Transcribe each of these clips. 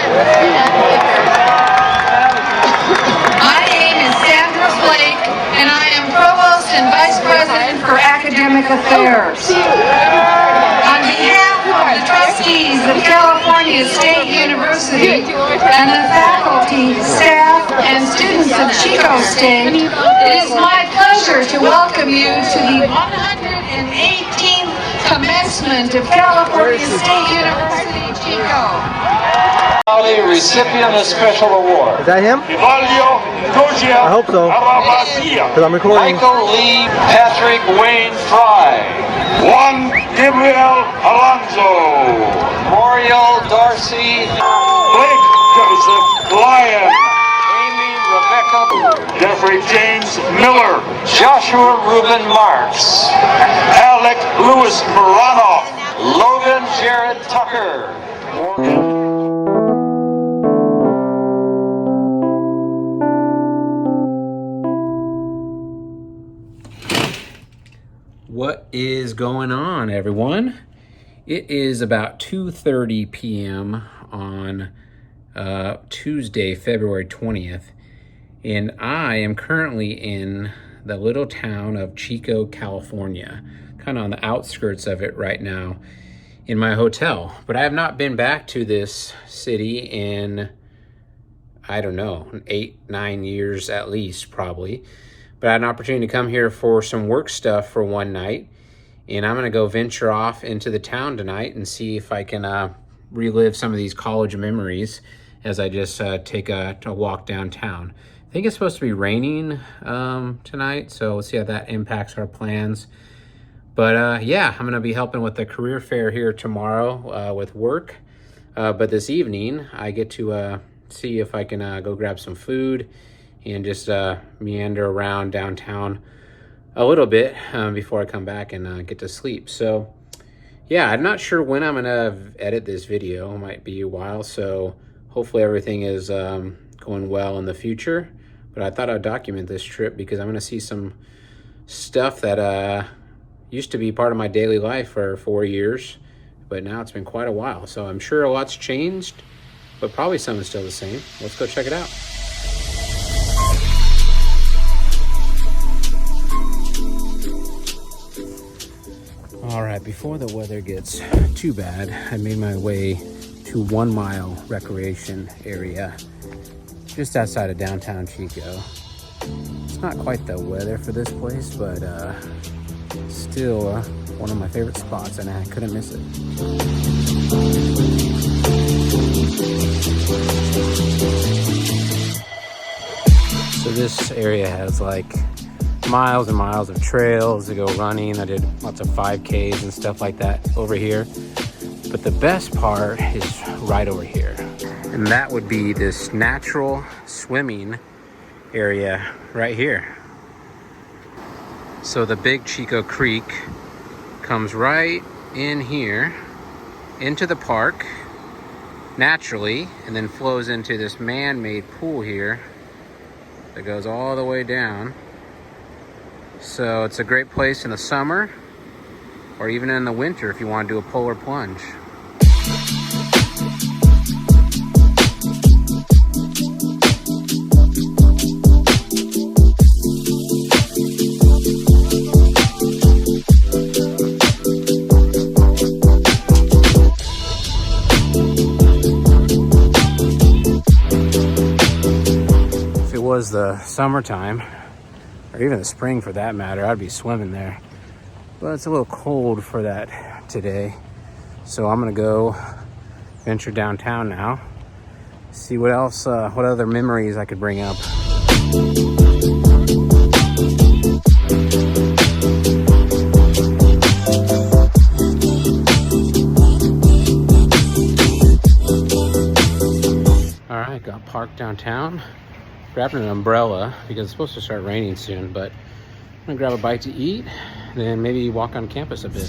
My name is Sandra Blake, and I am Provost and Vice President for Academic Affairs. On behalf of the trustees of California State University and the faculty, staff, and students of Chico State, it is my pleasure to welcome you to the 118th commencement of California State University, Chico. Recipient of Special Award. Is that him? I hope so. Because I'm recording. Michael Lee Patrick Wayne Fry. Juan Gabriel Alonso. Moriel Darcy. Blake Joseph Lyon. Amy Rebecca. Jeffrey James Miller. Joshua Reuben Marks. Alec Lewis Morano. Logan Jared Tucker. What is going on, everyone? It is about 2:30 p.m. on Tuesday, February 20th, and I am currently in the little town of Chico, California, kind of on the outskirts of it right now in my hotel. But I have not been back to this city in, I don't know, 8-9 years at least, probably. But I had an opportunity to come here for some work stuff for one night, and I'm gonna go venture off into the town tonight and see if I can relive some of these college memories as I just take a walk downtown. I think it's supposed to be raining tonight, so let's see how that impacts our plans. But yeah, I'm gonna be helping with the career fair here tomorrow with work. But this evening, I get to see if I can go grab some food and just meander around downtown a little bit before I come back and get to sleep. So yeah, I'm not sure when I'm gonna edit this video. It might be a while, so hopefully everything is going well in the future. But I thought I'd document this trip because I'm gonna see some stuff that used to be part of my daily life for 4 years, but now it's been quite a while. So I'm sure a lot's changed, but probably some is still the same. Let's go check it out. All right, before the weather gets too bad, I made my way to 1 Mile Recreation Area just outside of downtown Chico. It's not quite the weather for this place, but still one of my favorite spots, and I couldn't miss it. So this area has like miles and miles of trails to go running. I did lots of 5Ks and stuff like that over here. But the best part is right over here. And that would be this natural swimming area right here. So the big Chico Creek comes right in here into the park naturally, and then flows into this man-made pool here that goes all the way down. So it's a great place in the summer or even in the winter if you want to do a polar plunge. If it was the summertime, or even the spring for that matter, I'd be swimming there. But it's a little cold for that today. So I'm gonna go venture downtown now, see what else, what other memories I could bring up. All right, got parked downtown. Grabbed an umbrella because it's supposed to start raining soon, but I'm gonna grab a bite to eat, then maybe walk on campus a bit.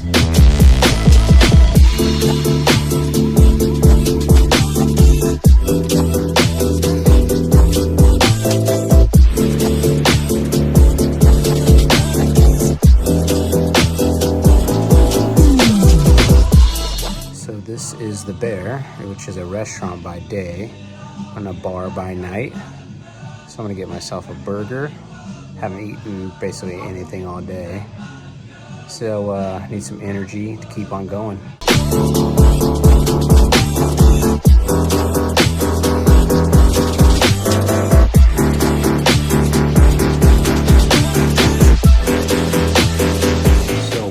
So this is the Bear, which is a restaurant by day and a bar by night. So I'm gonna get myself a burger. Haven't eaten basically anything all day. So I need some energy to keep on going.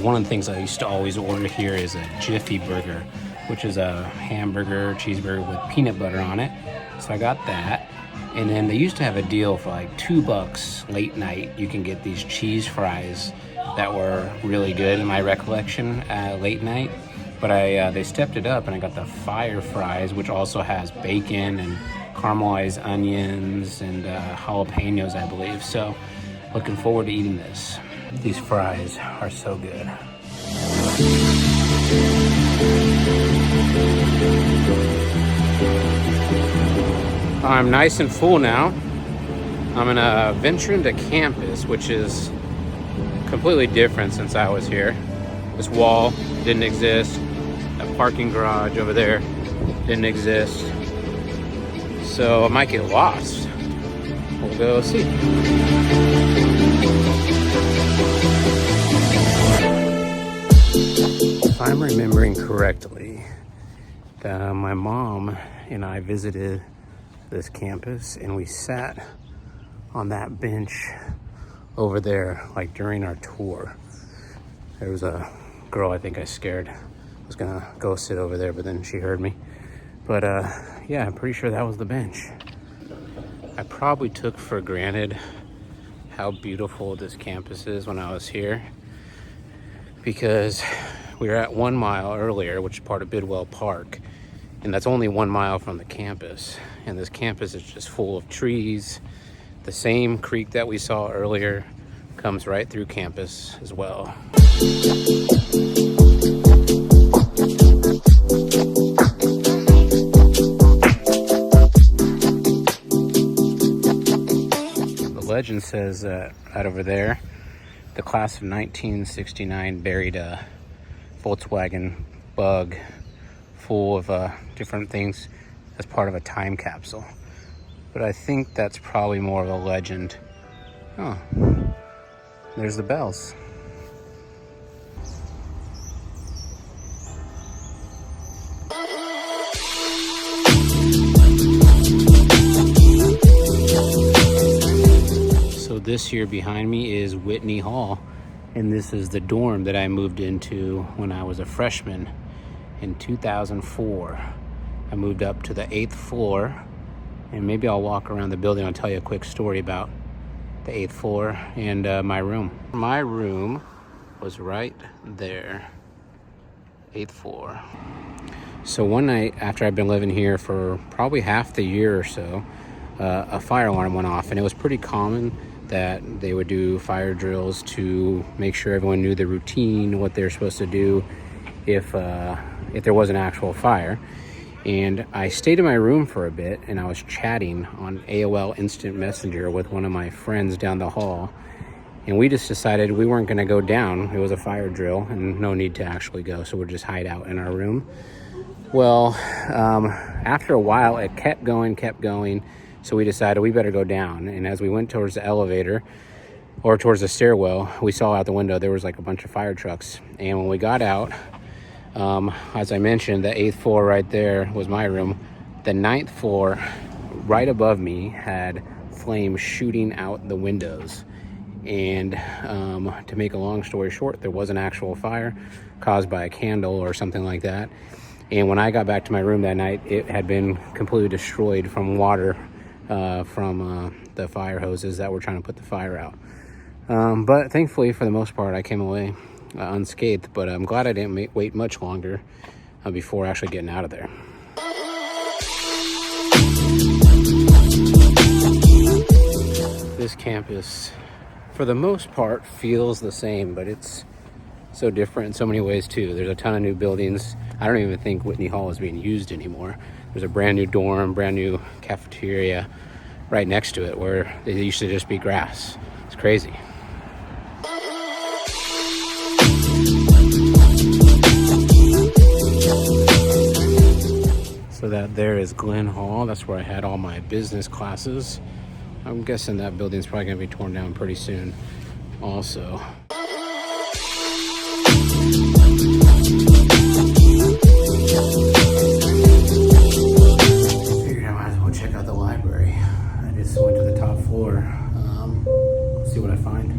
One of the things I used to always order here is a Jiffy Burger, which is a hamburger, cheeseburger with peanut butter on it. So I got that. And then they used to have a deal for like $2 late night. You can get these cheese fries that were really good in my recollection late night. But they stepped it up and I got the fire fries, which also has bacon and caramelized onions and jalapenos, I believe. So looking forward to eating this. These fries are so good. I'm nice and full now. I'm gonna venture into campus, which is completely different since I was here. This wall didn't exist. That parking garage over there didn't exist. So I might get lost. We'll go see. If I'm remembering correctly, my mom and I visited this campus and we sat on that bench over there, like during our tour. There was a girl I think I scared. I was gonna go sit over there, but then she heard me. But yeah, I'm pretty sure that was the bench. I probably took for granted how beautiful this campus is when I was here, because we were at 1 mile earlier, which is part of Bidwell Park, and that's only 1 mile from the campus. And this campus is just full of trees. The same creek that we saw earlier comes right through campus as well. The legend says that right over there, the class of 1969 buried a Volkswagen Bug full of different things as part of a time capsule. But I think that's probably more of a legend. Oh, there's the bells. So this here behind me is Whitney Hall. And this is the dorm that I moved into when I was a freshman in 2004. I moved up to the 8th floor, and maybe I'll walk around the building. I'll tell you a quick story about the 8th floor and my room. My room was right there, 8th floor. So one night after I'd been living here for probably half the year or so, a fire alarm went off, and it was pretty common that they would do fire drills to make sure everyone knew the routine, what they're supposed to do if there was an actual fire. And I stayed in my room for a bit, and I was chatting on AOL Instant Messenger with one of my friends down the hall, and we just decided we weren't going to go down. It was a fire drill and no need to actually go, so we'll just hide out in our room. Well, after a while it kept going, so we decided we better go down. And as we went towards the elevator, or towards the stairwell, we saw out the window there was like a bunch of fire trucks. And when we got out, as I mentioned, the 8th floor right there was my room. The 9th floor right above me had flames shooting out the windows. And to make a long story short, there was an actual fire caused by a candle or something like that. And when I got back to my room that night, it had been completely destroyed from water from the fire hoses that were trying to put the fire out. But thankfully, for the most part, I came away unscathed. But I'm glad I didn't wait much longer before actually getting out of there. This campus, for the most part, feels the same, but it's so different in so many ways too. There's a ton of new buildings. I don't even think Whitney Hall is being used anymore. There's a brand new dorm, brand new cafeteria right next to it where they used to just be grass. It's crazy. That there is Glen Hall. That's where I had all my business classes. I'm guessing that building's probably gonna be torn down pretty soon also. Figured I might as well check out the library. I just went to the top floor. Let's see what I find.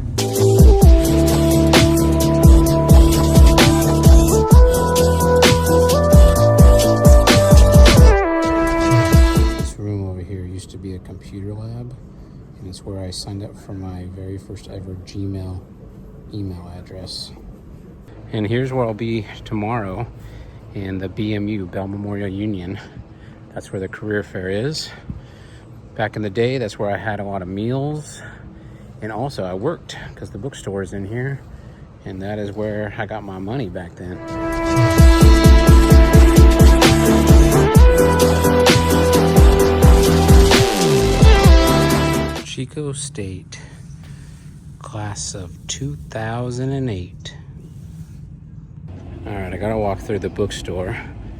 To be a computer lab, and it's where I signed up for my very first ever Gmail email address. And here's where I'll be tomorrow in the BMU, Bell Memorial Union. That's where the career fair is. Back in the day, that's where I had a lot of meals, and also I worked because the bookstore is in here, and that is where I got my money back then. Chico State, class of 2008. All right, I gotta walk through the bookstore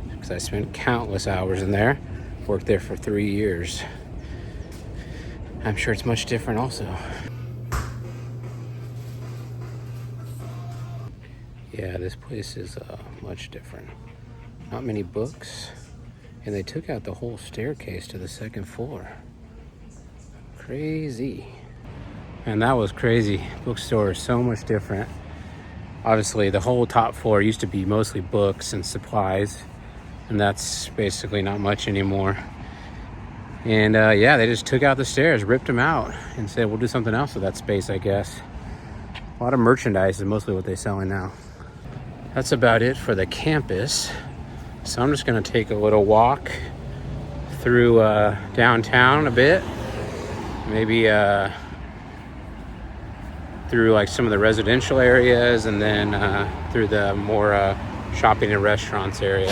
because I spent countless hours in there. Worked there for 3 years. I'm sure it's much different also. Yeah, this place is much different. Not many books, and they took out the whole staircase to the second floor. Crazy. And that was crazy. Bookstore is so much different. Obviously, the whole top floor used to be mostly books and supplies, and that's basically not much anymore. And yeah, they just took out the stairs, ripped them out, and said, we'll do something else with that space, I guess. A lot of merchandise is mostly what they're selling now. That's about it for the campus. So I'm just gonna take a little walk through downtown a bit. Maybe through like some of the residential areas, and then through the more shopping and restaurants area.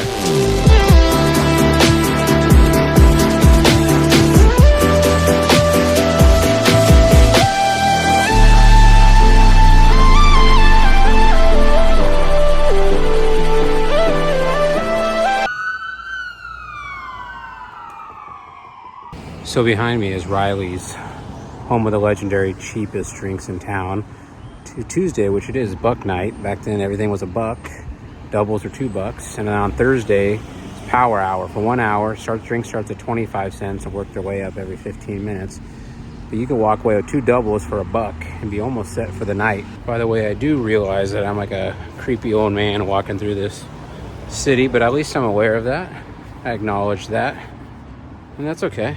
So behind me is Riley's, home of the legendary cheapest drinks in town. Tuesday, which it is buck night. Back then everything was $1. Doubles are $2. And then on Thursday, it's power hour for 1 hour. Drinks starts at 25 cents and work their way up every 15 minutes. But you can walk away with 2 doubles for $1 and be almost set for the night. By the way, I do realize that I'm like a creepy old man walking through this city, but at least I'm aware of that. I acknowledge that, and that's okay.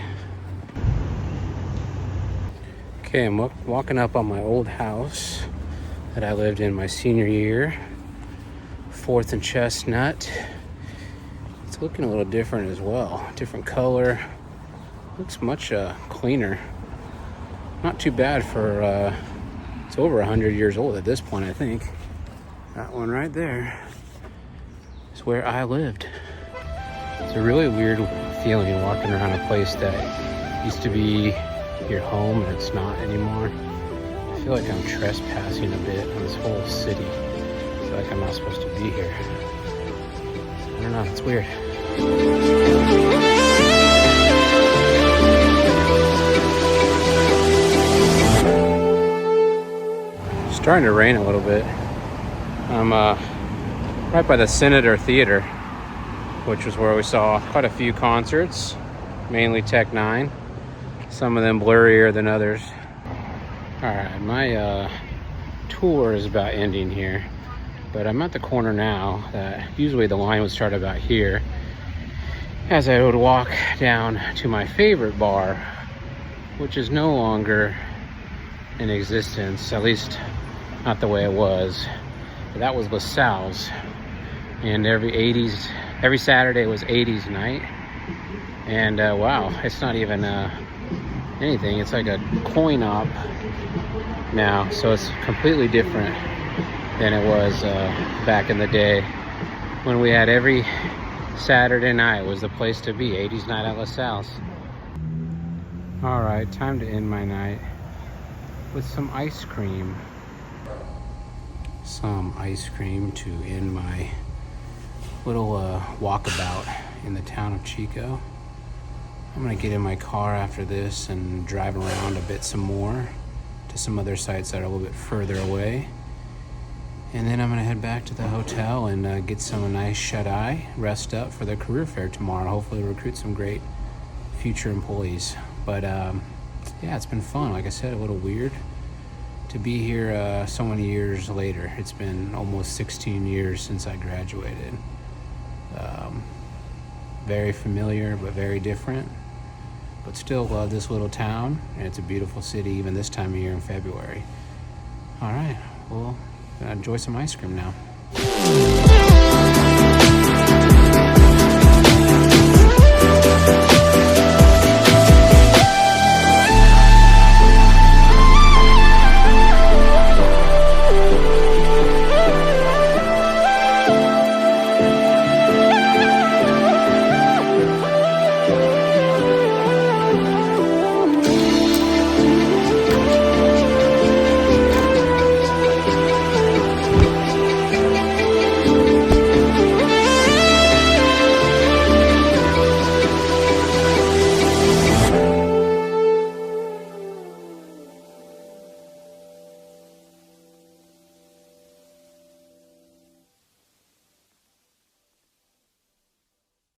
Okay, I'm walking up on my old house that I lived in my senior year, 4th and Chestnut. It's looking a little different as well. Different color. Looks much cleaner. Not too bad for, it's over 100 years old at this point, I think. That one right there is where I lived. It's a really weird feeling walking around a place that used to be your home and it's not anymore. I feel like I'm trespassing a bit on this whole city. I feel like I'm not supposed to be here. I don't know, it's weird. It's starting to rain a little bit. I'm right by the Senator Theater, which was where we saw quite a few concerts, mainly Tech 9. Some of them blurrier than others. All right, my tour is about ending here, but I'm at the corner now that usually the line would start about here as I would walk down to my favorite bar, which is no longer in existence, at least not the way it was. But that was LaSalle's, and every Saturday was 80s night, and wow, it's not even anything. It's like a coin op now, so it's completely different than it was back in the day when we had every Saturday night was the place to be. 80s night at LaSalle's. All right, time to end my night with some ice cream. Some ice cream to end my little walkabout in the town of Chico. I'm gonna get in my car after this and drive around a bit some more to some other sites that are a little bit further away. And then I'm gonna head back to the hotel and get some nice shut-eye, rest up for the career fair tomorrow. Hopefully recruit some great future employees. But yeah, it's been fun. Like I said, a little weird to be here so many years later. It's been almost 16 years since I graduated. Very familiar, but very different. But still love this little town, and it's a beautiful city even this time of year in February. All right, well, enjoy some ice cream now.